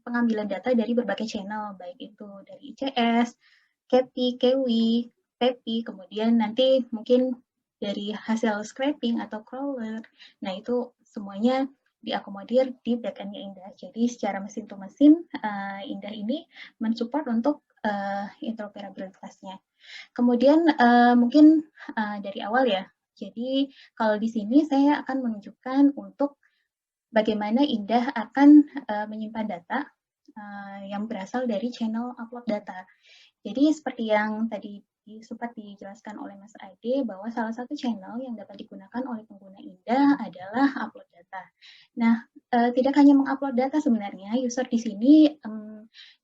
pengambilan data dari berbagai channel, baik itu dari ICS, CAPI, KEWI, PEPI, kemudian nanti mungkin dari hasil scraping atau crawler. Nah, itu semuanya diakomodir di backend-nya Indah. Jadi secara mesin to mesin, Indah ini mensupport untuk interoperabilitasnya. Kemudian mungkin dari awal ya. Jadi kalau di sini saya akan menunjukkan untuk bagaimana Indah akan menyimpan data yang berasal dari channel upload data. Jadi seperti yang tadi sempat dijelaskan oleh Mas Ade bahwa salah satu channel yang dapat digunakan oleh pengguna Indah adalah upload data. Nah, tidak hanya mengupload data sebenarnya, user di sini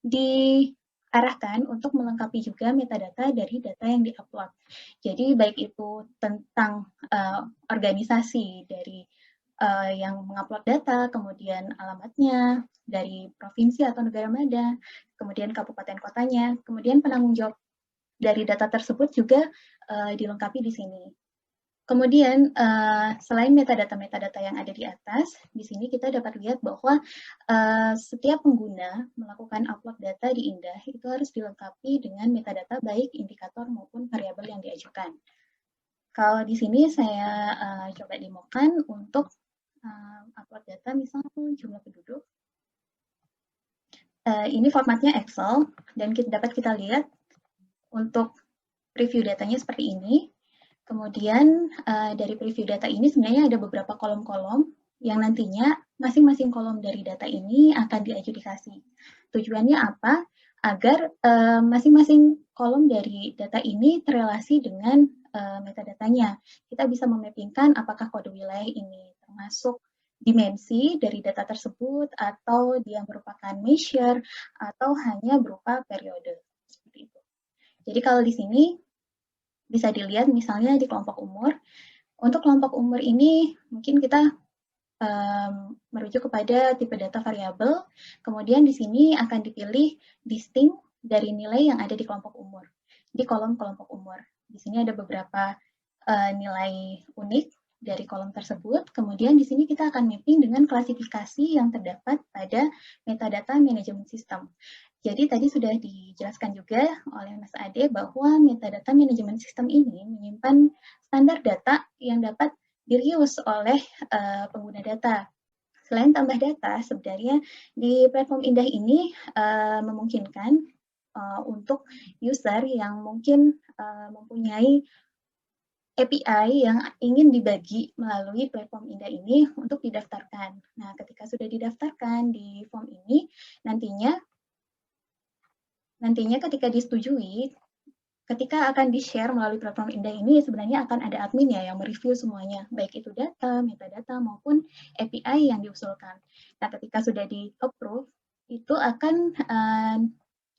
diarahkan untuk melengkapi juga metadata dari data yang diupload. Jadi baik itu tentang organisasi dari yang mengupload data, kemudian alamatnya dari provinsi atau negara mana, kemudian kabupaten kotanya, kemudian penanggung jawab dari data tersebut juga dilengkapi di sini. Kemudian selain metadata-metadata yang ada di atas, di sini kita dapat lihat bahwa setiap pengguna melakukan upload data di Indah itu harus dilengkapi dengan metadata baik indikator maupun variabel yang diajukan. Kalau di sini saya coba demokan untuk upload data, misalnya jumlah penduduk. Ini formatnya Excel, dan dapat kita lihat untuk preview datanya seperti ini. Kemudian dari preview data ini sebenarnya ada beberapa kolom-kolom yang nantinya masing-masing kolom dari data ini akan diadjudikasi. Tujuannya apa? Agar masing-masing kolom dari data ini terrelasi dengan metadatanya. Kita bisa memappingkan apakah kode wilayah ini termasuk dimensi dari data tersebut atau dia merupakan measure atau hanya berupa periode. Seperti itu. Jadi kalau di sini bisa dilihat misalnya di kelompok umur. Untuk kelompok umur ini mungkin kita merujuk kepada tipe data variabel. Kemudian di sini akan dipilih distinct dari nilai yang ada di kelompok umur. Di kolom kelompok umur. Di sini ada beberapa nilai unik dari kolom tersebut. Kemudian di sini kita akan mapping dengan klasifikasi yang terdapat pada metadata management system. Jadi tadi sudah dijelaskan juga oleh Mas Ade bahwa metadata management system ini menyimpan standar data yang dapat di-reuse oleh pengguna data. Selain tambah data, sebenarnya di platform Indah ini memungkinkan untuk user yang mungkin mempunyai API yang ingin dibagi melalui platform Indah ini untuk didaftarkan. Nah, ketika sudah didaftarkan di form ini, nantinya ketika disetujui, ketika akan di-share melalui platform Indah ini, sebenarnya akan ada admin ya yang mereview semuanya, baik itu data, metadata, maupun API yang diusulkan. Nah, ketika sudah di-approve, itu akan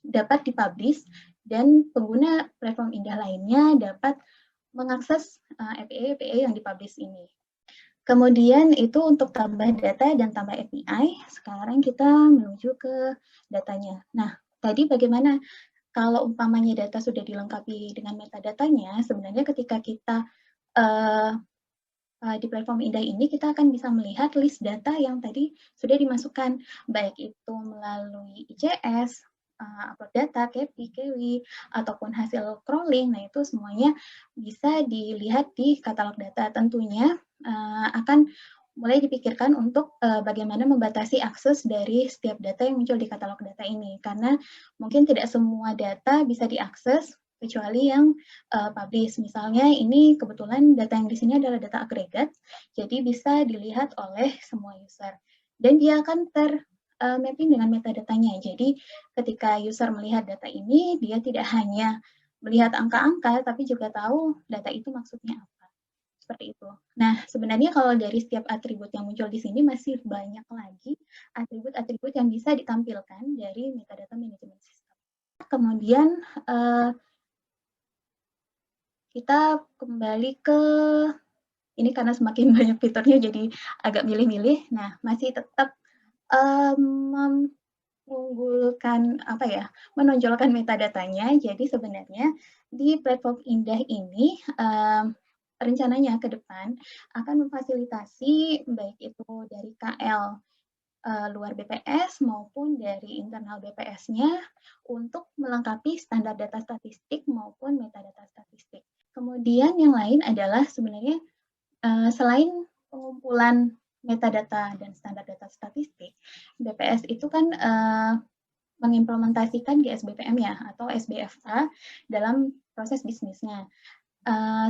dapat dipublish dan pengguna platform Indah lainnya dapat mengakses API yang dipublish ini. Kemudian itu untuk tambah data dan tambah API, sekarang kita menuju ke datanya. Nah, tadi bagaimana kalau umpamanya data sudah dilengkapi dengan metadatanya, sebenarnya ketika kita di platform Indah ini, kita akan bisa melihat list data yang tadi sudah dimasukkan, baik itu melalui ICS, upload data, KEPI, KEWI, ataupun hasil crawling. Nah, itu semuanya bisa dilihat di katalog data. Tentunya akan mulai dipikirkan untuk bagaimana membatasi akses dari setiap data yang muncul di katalog data ini. Karena mungkin tidak semua data bisa diakses, kecuali yang publish. Misalnya ini kebetulan data yang di sini adalah data agregat, jadi bisa dilihat oleh semua user. Dan dia akan mapping dengan metadatanya. Jadi ketika user melihat data ini, dia tidak hanya melihat angka-angka, tapi juga tahu data itu maksudnya apa. Seperti itu. Nah, sebenarnya kalau dari setiap atribut yang muncul di sini masih banyak lagi atribut-atribut yang bisa ditampilkan dari metadata management system. Kemudian kita kembali ke ini karena semakin banyak fiturnya jadi agak milih-milih. Nah, masih tetap mengunggulkan menonjolkan metadatanya. Jadi sebenarnya di platform Indah ini rencananya ke depan akan memfasilitasi baik itu dari KL luar BPS maupun dari internal BPS-nya untuk melengkapi standar data statistik maupun metadata statistik. Kemudian yang lain adalah sebenarnya selain pengumpulan metadata dan standar data statistik, BPS itu kan mengimplementasikan GSBPM ya atau SBFA dalam proses bisnisnya.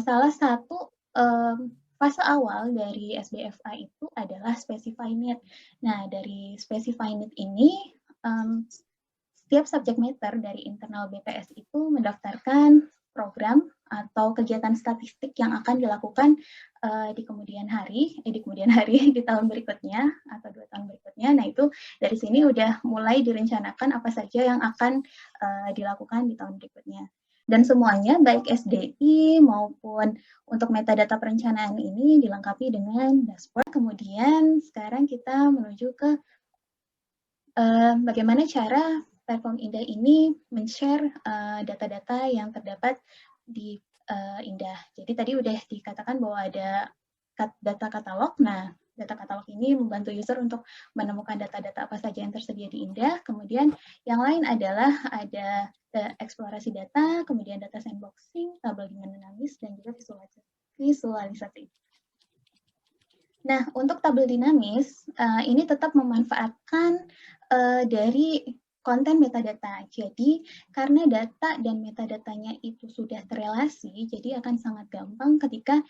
Salah satu fase awal dari SBFA itu adalah specify need. Nah, dari specify need ini, setiap subject matter dari internal BPS itu mendaftarkan program atau kegiatan statistik yang akan dilakukan di kemudian hari, di tahun berikutnya atau 2 tahun berikutnya. Nah, itu dari sini udah mulai direncanakan apa saja yang akan dilakukan di tahun berikutnya. Dan semuanya, baik SDI maupun untuk metadata perencanaan ini dilengkapi dengan dashboard. Kemudian sekarang kita menuju ke bagaimana cara platform Indah ini men-share data-data yang terdapat di Indah. Jadi tadi udah dikatakan bahwa ada data katalog. Nah, data katalog ini membantu user untuk menemukan data-data apa saja yang tersedia di Indah. Kemudian yang lain adalah ada eksplorasi data, kemudian data sandboxing, tabel dengan dinamis, dan juga visualisasi. Nah, untuk tabel dinamis, ini tetap memanfaatkan dari konten metadata. Jadi, karena data dan metadatanya itu sudah terrelasi, jadi akan sangat gampang ketika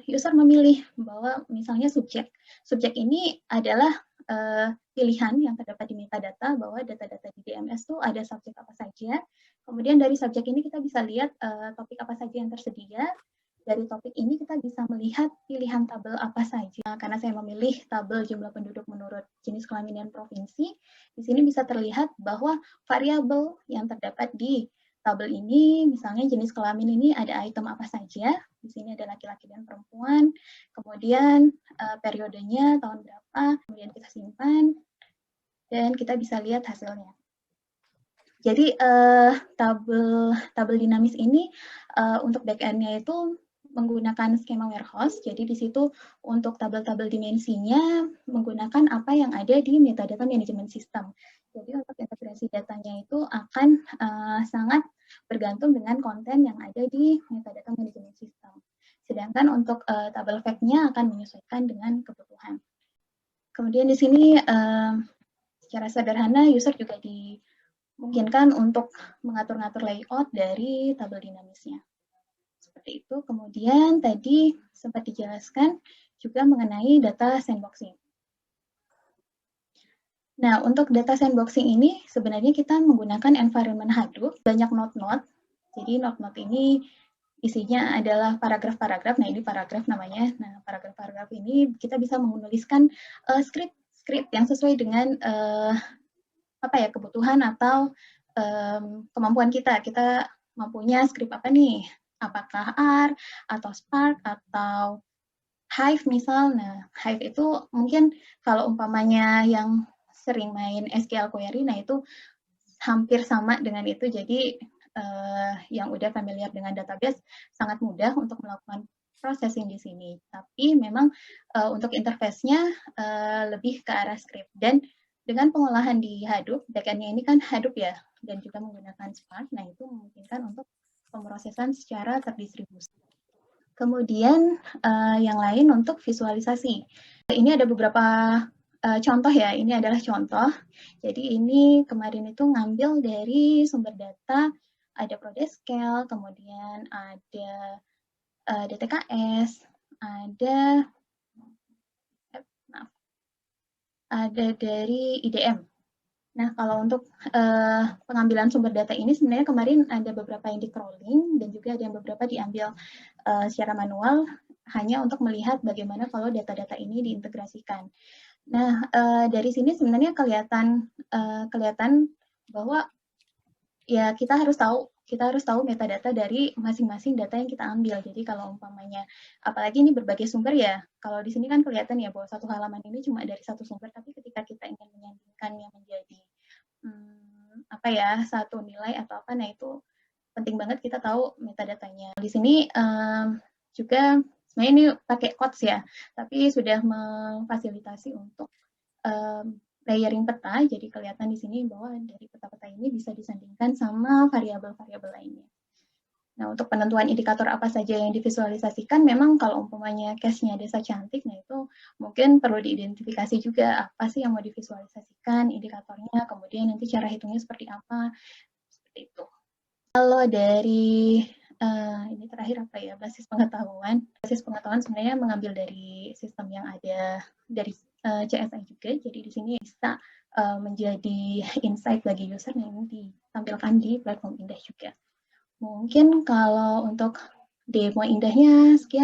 user memilih bahwa misalnya subjek. Subjek ini adalah pilihan yang terdapat di metadata bahwa data-data di DMS itu ada subjek apa saja. Kemudian dari subjek ini kita bisa lihat topik apa saja yang tersedia. Dari topik ini kita bisa melihat pilihan tabel apa saja. Karena saya memilih tabel jumlah penduduk menurut jenis kelamin dan provinsi, di sini bisa terlihat bahwa variabel yang terdapat di tabel ini, misalnya jenis kelamin ini ada item apa saja. Di sini ada laki-laki dan perempuan. Kemudian periodenya tahun berapa, kemudian kita simpan, dan kita bisa lihat hasilnya. Jadi tabel dinamis ini untuk backend-nya itu menggunakan skema warehouse. Jadi di situ untuk tabel-tabel dimensinya menggunakan apa yang ada di metadata management system. Jadi untuk integrasi datanya itu akan sangat bergantung dengan konten yang ada di metadata management system. Sedangkan untuk tabel fact-nya akan menyesuaikan dengan kebutuhan. Kemudian di sini secara sederhana user juga dimungkinkan untuk mengatur-ngatur layout dari tabel dinamisnya. Seperti itu. Kemudian tadi sempat dijelaskan juga mengenai data sandboxing. Nah, untuk data sandboxing ini sebenarnya kita menggunakan environment Hadoop, banyak node-node. Jadi node-node ini isinya adalah paragraf-paragraf. Nah, ini paragraf namanya. Nah, paragraf-paragraf ini kita bisa menuliskan script yang sesuai dengan kebutuhan atau kemampuan kita. Kita mampunya script apa nih? Apakah R, atau Spark, atau Hive misal. Nah, Hive itu mungkin kalau umpamanya yang sering main SQL query, nah itu hampir sama dengan itu. Jadi yang udah familiar dengan database sangat mudah untuk melakukan processing di sini. Tapi memang untuk interface-nya lebih ke arah script. Dan dengan pengolahan di Hadoop, backend-nya ini kan Hadoop ya, dan juga menggunakan Spark, nah itu memungkinkan untuk pemrosesan secara terdistribusi. Kemudian yang lain untuk visualisasi. Ini ada beberapa contoh ya, ini adalah contoh. Jadi ini kemarin itu ngambil dari sumber data, ada Prodescal, kemudian ada DTKS, ada dari IDM. Nah, kalau untuk pengambilan sumber data ini sebenarnya kemarin ada beberapa yang di-crawling dan juga ada yang beberapa diambil secara manual hanya untuk melihat bagaimana kalau data-data ini diintegrasikan. Nah, dari sini sebenarnya kelihatan bahwa ya kita harus tahu metadata dari masing-masing data yang kita ambil. Jadi kalau umpamanya, apalagi ini berbagai sumber ya, kalau di sini kan kelihatan ya bahwa satu halaman ini cuma dari satu sumber, tapi ketika kita ingin menyandingkannya menjadi satu nilai atau apa, nah itu penting banget kita tahu metadatanya. Di sini juga sebenarnya ini pakai quotes ya, tapi sudah memfasilitasi untuk layering peta, jadi kelihatan di sini bahwa dari peta-peta ini bisa disandingkan sama variabel-variabel lainnya. Nah, untuk penentuan indikator apa saja yang divisualisasikan, memang kalau umpamanya case-nya desa cantik, nah itu mungkin perlu diidentifikasi juga apa sih yang mau divisualisasikan, indikatornya, kemudian nanti cara hitungnya seperti apa, seperti itu. Kalau dari ini terakhir apa ya, basis pengetahuan. Basis pengetahuan sebenarnya mengambil dari sistem yang ada dari CSI juga, jadi di sini bisa menjadi insight bagi user yang ditampilkan di platform Indah juga. Mungkin kalau untuk demo indahnya sekian.